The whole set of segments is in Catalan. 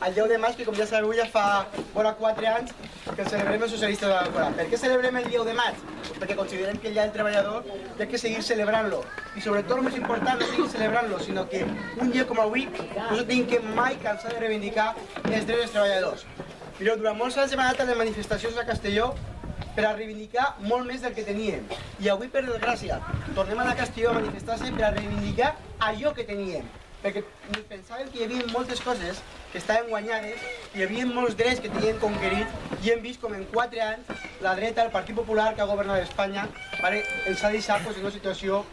el 10 de maig, que com ja sabeu ja fa vora 4 anys que celebrem els socialistes de l'Alcorà. Per què celebrem el 10 de maig? Perquè considerem que el Dia del Treballador hi ha que seguir celebrant-lo. I sobretot el més important no és seguir celebrant-lo, sinó que un dia com avui no tenim que mai cansar de reivindicar els drets dels treballadors. Mireu, durant molts anys hem anat a les manifestacions a Castelló per a reivindicar molt més del que teníem. I avui, per desgràcia, tornem a Castelló a manifestar-se per a reivindicar allò que teníem. Perquè pensàvem que hi havia moltes coses que estaven guanyades, hi havia molts drets que tenien conquerits i hem vist com en 4 anys la dreta, el Partit Popular que ha governat Espanya, ens ha deixat en una situació,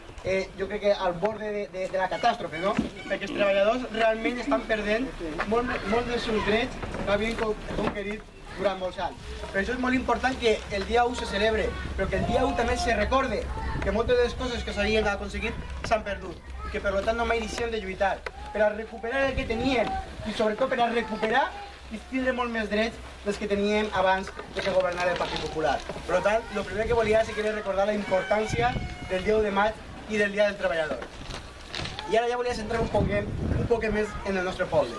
jo crec que al borde de la catàstrofe, no? Perquè els treballadors realment estan perdent molts dels seus drets que havien conquerit durant molts anys. Per això és molt important que el dia 1 se celebre, però que el dia 1 també se recorde que moltes de les coses que s'havien aconseguit s'han perdut i que per tant no mai deixem de lluitar per a recuperar el que teníem i sobretot per a recuperar i tindre molt més drets dels que teníem abans de que governara el Partit Popular. Per tant, el primer que volia és recordar la importància del 10 de maig i del Dia del Treballador. I ara ja volia centrar un poc més en el nostre poble.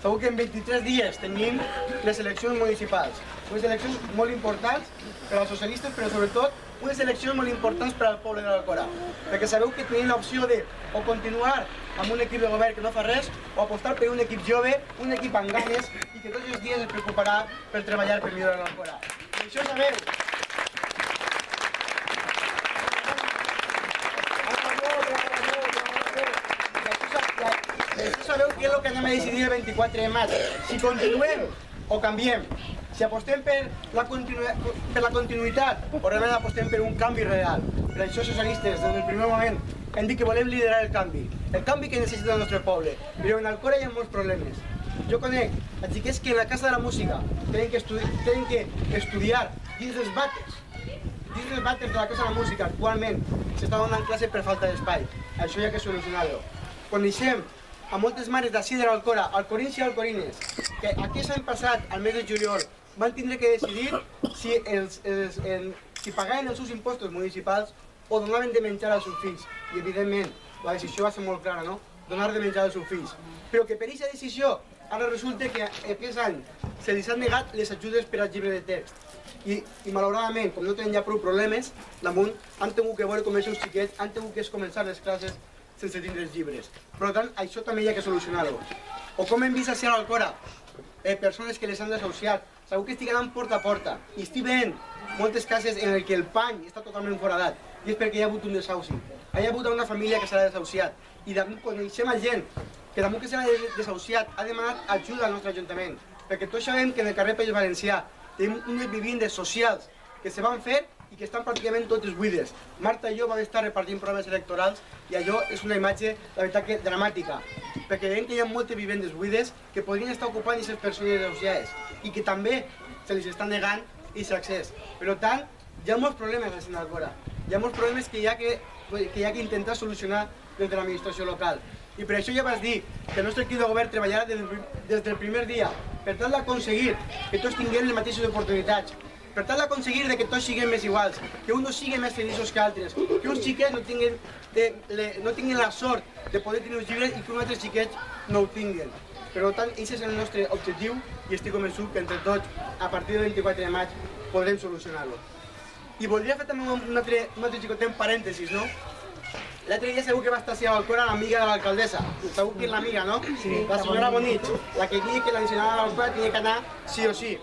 Segur que en 23 dies tenim les eleccions municipals, unes eleccions molt importants per als socialistes, però sobretot unes eleccions molt importants per al poble de l'Alcorà. Perquè sabeu que tenim l'opció de o continuar amb un equip de govern que no fa res, o apostar per un equip jove, un equip amb ganes i que tots els dies es preocuparà per treballar per millorar l'Alcorà. I això sabeu. Sabeu què és el que anem a decidir el 24 de maig? Si continuem o canviem. Si apostem per la continuïtat o realment apostem per un canvi real. Per això socialistes, des del primer moment, hem dit que volem liderar el canvi que necessita el nostre poble. Però en Alcorà hi ha molts problemes. Jo conec a xiquets que en la Casa de la Música tenen que estudiar dins dels vàters. Dins dels vàters de la Casa de la Música actualment s'està donant classe per falta d'espai. Això hi ha que solucionar-ho. Coneixem a moltes mares d'ací de l'Alcorà, alcorins i alcorines, que aquest any passat, al mes de juliol, van tindre que decidir si pagaven els seus impostos municipals o donaven de menjar als seus fills. I, evidentment, la decisió va ser molt clara, no? Donar de menjar als seus fills. Però que per aquesta decisió, ara resulta que aquest any se li han negat les ajudes per al llibre de text. I malauradament, com no tenen ja prou problemes, damunt han tingut que veure com els seus xiquets han tingut que començar les classes sense tindre els llibres. Per tant, això també hi ha que solucionar-ho. O com hem vist a l'Alcorà, persones que les han desahuciat, segur que estic anant porta a porta i estic veient moltes cases en què el pany està totalment foradat i és perquè hi ha hagut un desahuci. Hi ha hagut una família que s'ha desahuciat i coneixem a gent que damunt que s'ha desahuciat ha demanat ajuda al nostre ajuntament, perquè tots sabem que en el carrer País Valencià tenim unes vivendes socials que se van fer i que estan pràcticament totes buides. Marta i jo vam estar repartint programes electorals i allò és una imatge, la veritat, que dramàtica, perquè veiem que hi ha moltes vivendes buides que podrien estar ocupant aquestes persones desahuciades i que també se les està negant aquest accés. Per tant, hi ha molts problemes a l'Alcorà. Hi ha molts problemes que hi ha que intentar solucionar des de l'administració local. I per això ja vas dir que el nostre equip de govern treballarà des del primer dia per tal d'aconseguir que tots tinguem les mateixes oportunitats, per tal d'aconseguir que tots siguem més iguals, que uns no siguin més feliços que altres, que uns xiquets no tinguin la sort de poder tenir els llibres i que uns altres xiquets no ho tinguin. Per tant, aquest és el nostre objectiu i estic convençut que entre tots, a partir del 24 de maig, podrem solucionar-lo. I voldria fer també un altre xicotet parèntesis, no? L'altre dia segur que va estar a l'Alcorà l'amiga de l'alcaldessa. Segur que és l'amiga, no? La senyora Bonich, la que diu que la nacional de l'Alcorà tenia que anar sí o sí.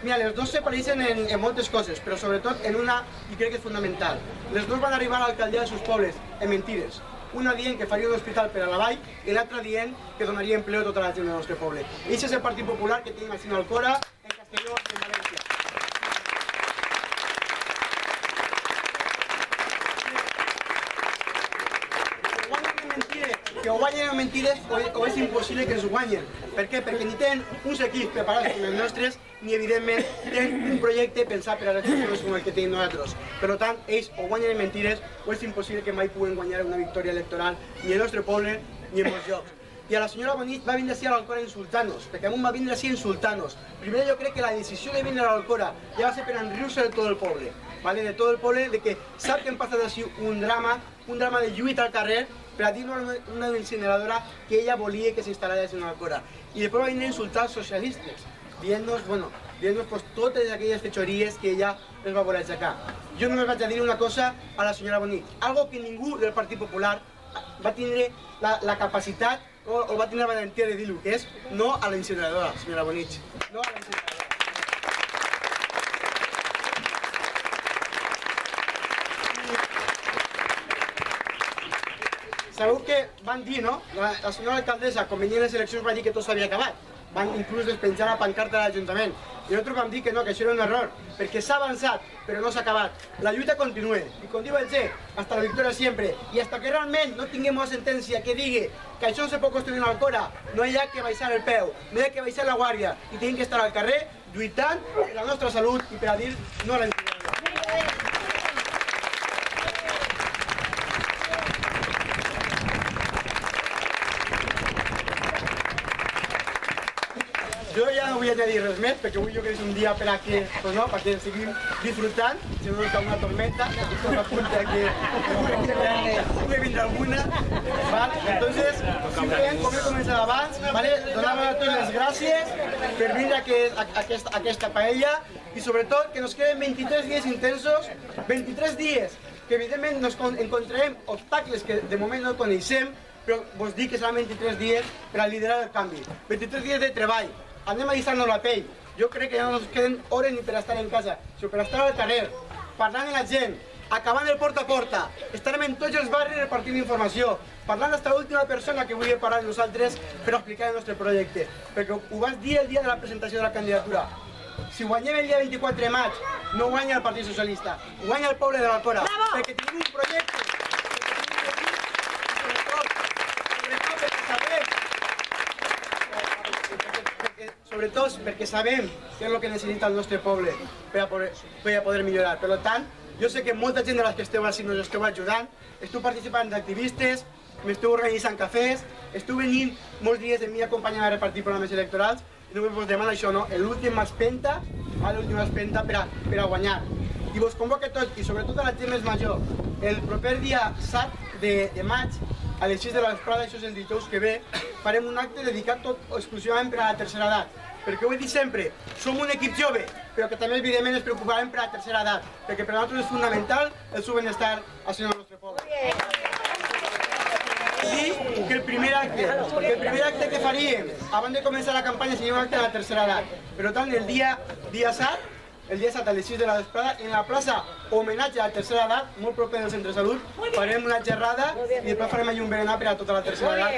Mira, les dues se pareixen en moltes coses, però sobretot en una, i crec que és fundamental. Les dues van arribar a l'alcaldia dels seus pobles, en mentides. Una dient que faria un hospital per a la vall i l'altra dient que donaria empleo a tota la gent del nostre poble. I aquest és el Partit Popular que tenim a l'Alcorà, en Castelló i en València. Que ho guanyen amb mentides o és impossible que ens ho guanyen. Per què? Perquè ni tenen uns equips preparats com els nostres, ni evidentment tenen un projecte pensat per a les persones com el que tenim nosaltres. Per tant, ells o guanyen amb mentides o és impossible que mai puguen guanyar una victòria electoral ni en el nostre poble ni en molts llocs. I a la senyora Bonich va vindre així a l'Alcorà insultant-nos, perquè amunt va vindre així insultant-nos. Primer jo crec que la decisió de vindre a l'Alcorà ja va ser per enriure-se de tot el poble, de tot el poble, de que sap que hem passat així un drama de lluita al carrer per a dir una incineradora que ella volia que s'instal·lés en Alcora. I després va venir a insultar els socialistes, dient-nos totes aquelles fechories que ella les va voler aixecar. Jo només vaig a dir una cosa a la senyora Bonich, algo que ningú del Partit Popular va tindre la capacitat o va tindre la valentia de dir-ho, que és no a la incineradora, senyora Bonich. No a la incineradora. Sabeu que van dir, no? La senyora alcaldessa, quan venien les eleccions, va dir que tot s'havia acabat. Van inclús despenjar la pancarta de l'Ajuntament. I nosaltres vam dir que no, que això era un error, perquè s'ha avançat, però no s'ha acabat. La lluita continua, i com diu el Che, hasta la victòria sempre. I hasta que realment no tinguem una sentència que digui que això no se pot construir en Alcora, no hi ha que baixar el peu, no hi ha que baixar la guàrdia, i tenim que estar al carrer lluitant per la nostra salut i per a dir no a la incineradora. Jo ja no vull añadir res més, perquè avui jo crec que és un dia per a que, pues no, perquè seguim disfrutant, si no està una tormenta, que tot apunta que pugui vindre alguna. Entonces, simplement, com he començat abans, donar-vos a tots les gràcies per vindre a aquesta paella i sobretot que nos queden 23 dies intensos, 23 dies que evidentment nos encontrarem obstacles que de moment no coneixem, però vos dic que seran 23 dies per a liderar el canvi. 23 dies de treball. Anem a deixar-nos la pell. Jo crec que ja no ens queden hores ni per estar en casa, sinó per estar al carrer, parlant amb la gent, acabant el porta a porta, estarem en tots els barris repartint informació, parlant fins a l'última persona que vulgui parlar amb nosaltres per explicar el nostre projecte. Perquè ho vas dir el dia de la presentació de la candidatura. Si guanyem el dia 24 de maig, no guanya el Partit Socialista, guanya el poble de l'Alcora, perquè tenim un projecte. Sobretot perquè sabem què és el que necessita el nostre poble per a poder millorar. Per tant, jo sé que molta gent de les que esteu així nos esteu ajudant, esteu participant d'activistes, m'esteu organitzant cafès, esteu venint molts dies de mi acompanyant a repartir programes electorals i només vos demano això, no? L'última espenta per a guanyar. I vos convoco tots, i sobretot a la gent més major, el proper dia 7 de maig, a les 6 de la vesprada, això és el dijous que ve, farem un acte dedicat tot exclusivament per a la tercera edat. Perquè ho he dit sempre, som un equip jove, però que també evidentment ens preocuparem per a la tercera edat, perquè per a nosaltres és fonamental el seu benestar al nostre poble. I que el primer acte que faríem abans de començar la campanya seria un acte de la tercera edat. Per tant, el dia 7, a les 6 de la vesprada, en la plaça homenatge a la tercera edat, molt proper del centre de salut, farem una xerrada i després farem allà un berenar per a tota la tercera edat.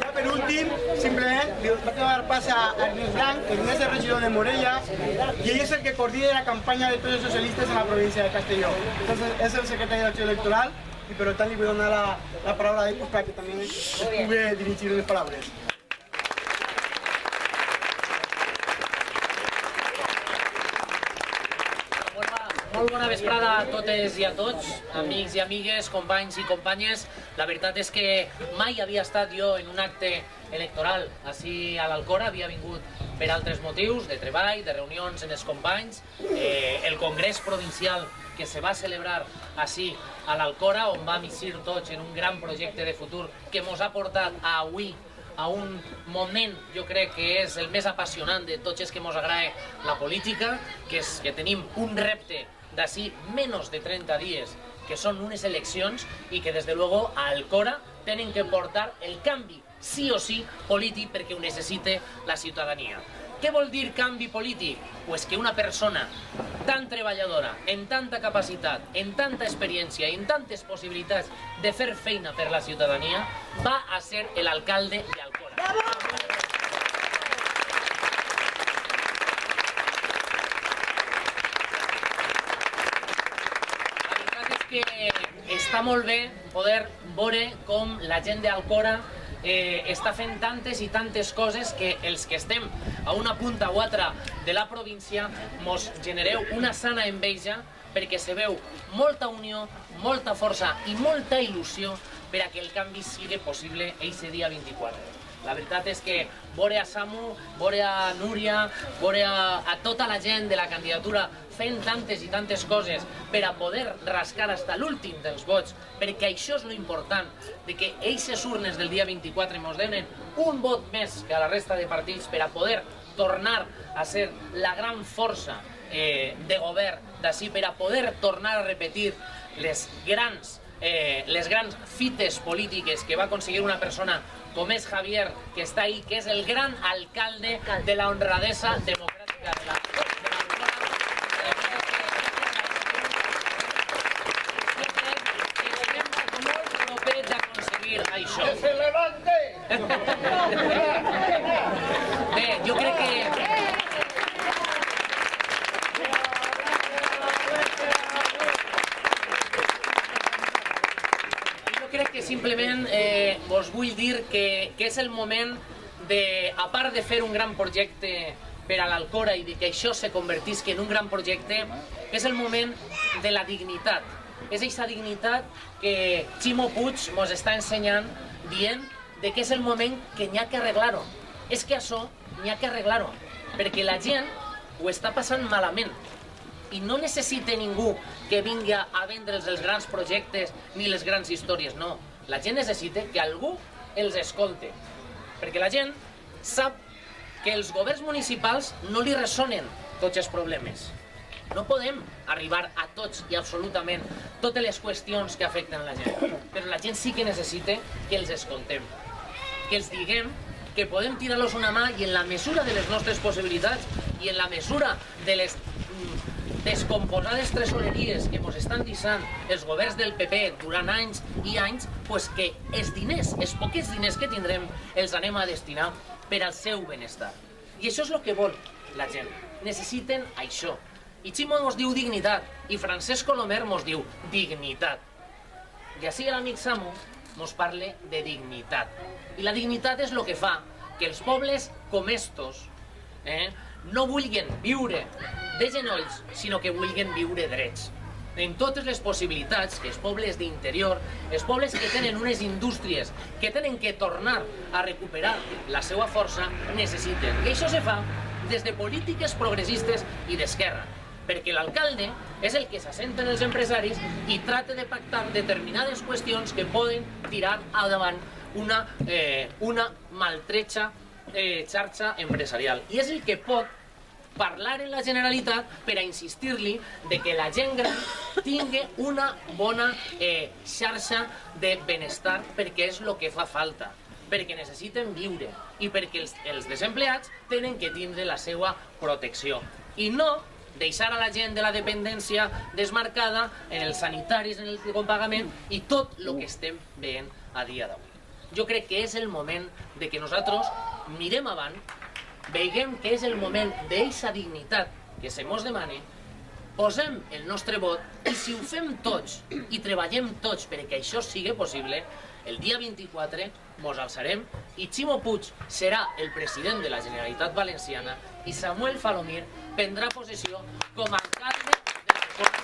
Ja per últim, simplement, li vaig donar pas a Ernest Blanc, que és el regidor de Morella, i ell és el que coordina la campanya de tots els socialistes en la província de Castelló. És el secretari d'acció electoral i per tant li vull donar la paraula a ell perquè també es pugui dirigir les paraules. Molt bona vesprada a totes i a tots, amics i amigues, companys i companyes. La veritat és que mai havia estat jo en un acte electoral així a l'Alcora, havia vingut per altres motius, de treball, de reunions amb els companys, el congrés provincial que se va celebrar així a l'Alcora, on vam eixir tots en un gran projecte de futur que ens ha portat a avui a un moment, jo crec que és el més apassionant de tots els que ens agrada la política, que és que tenim un repte d'ací menys de 30 dies, que són unes eleccions i que des de luego a Alcora tenen que portar el canvi, sí o sí, polític perquè ho necessita la ciutadania. Què vol dir canvi polític? Pues que una persona tan treballadora, amb tanta capacitat, amb tanta experiència i amb tantes possibilitats de fer feina per la ciutadania, va a ser l'alcalde d'Alcora. La veritat és que està molt bé poder veure com la gent d'Alcora està fent tantes i tantes coses que els que estem a una punta o altra de la província mos genereu una sana enveja perquè se veu molta unió, molta força i molta il·lusió per a que el canvi sigui possible eixe dia 24. La veritat és que veure a Samu, veure a Núria, veure a tota la gent de la candidatura fent tantes i tantes coses per a poder rascar fins a l'últim dels vots, perquè això és l'important, que eixes urnes del dia 24 ens donen un vot més que a la resta de partits per a poder tornar a ser la gran força de govern d'ací, per a poder tornar a repetir les grans fites polítiques que va aconseguir una persona com és Javier, que està ahí, que és el gran alcalde de la honradesa democràtica de la molt propers d'aconseguir això. ¡Que se levante! Bé, jo crec que... crec que simplement vos vull dir que és el moment de, a part de fer un gran projecte per a l'Alcora i de que això se convertisca en un gran projecte, és el moment de la dignitat. És aquesta dignitat que Ximo Puig mos està ensenyant dient de que és el moment que n'hi ha que arreglar-ho. És que això n'hi ha que arreglar-ho, perquè la gent ho està passant malament. I no necessita ningú que vingui a vendre'ls els grans projectes ni les grans històries, no. La gent necessita que algú els escolte, perquè la gent sap que els governs municipals no li ressonen tots els problemes. No podem arribar a tots i absolutament totes les qüestions que afecten la gent, però la gent sí que necessita que els escoltem, que els diguem que podem tirar-los una mà i en la mesura de les nostres possibilitats i en la mesura de les descomposades tresoreries que ens estan deixant els governs del PP durant anys i anys, pues que els diners, els poquets diners que tindrem, els anem a destinar per al seu benestar. I això és el que vol la gent. Necessiten això. I Ximo ens diu dignitat, i Francesc Colomer ens diu dignitat. I així l'amic Samu ens parla de dignitat. I la dignitat és el que fa que els pobles com estos no vulguin viure de genolls, sinó que vulguin viure drets. En totes les possibilitats que els pobles d'interior, els pobles que tenen unes indústries que tenen que tornar a recuperar la seva força, necessiten. I això se fa des de polítiques progressistes i d'esquerra, perquè l'alcalde és el que s'assenta en els empresaris i trata de pactar determinades qüestions que poden tirar endavant una maltretxa xarxa empresarial. I és el que pot parlar en la Generalitat per a insistir-li de que la gent gran tingui una bona xarxa de benestar, perquè és el que fa falta, perquè necessiten viure i perquè els desempleats tenen que tindre la seva protecció i no deixar a la gent de la dependència desmarcada en els sanitaris, en el compagament i tot el que estem veient a dia d'avui. Jo crec que és el moment de que nosaltres mirem avant, veiem que és el moment d'eixa dignitat que se mos demana, posem el nostre vot i si ho fem tots i treballem tots perquè això sigui possible, el dia 24 mos alçarem i Ximo Puig serà el president de la Generalitat Valenciana i Samuel Falomir prendrà possessió com a alcalde de l'Alcora.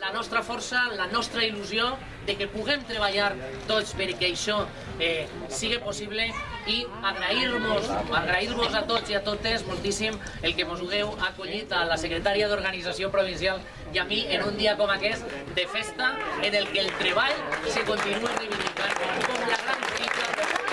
La nostra força, la nostra il·lusió de que puguem treballar tots perquè això sigui possible i agrair-vos a tots i a totes moltíssim el que mos hagueu acollit a la secretària d'Organització Provincial i a mi en un dia com aquest de festa en el que el treball se continua reivindicant com la gran fita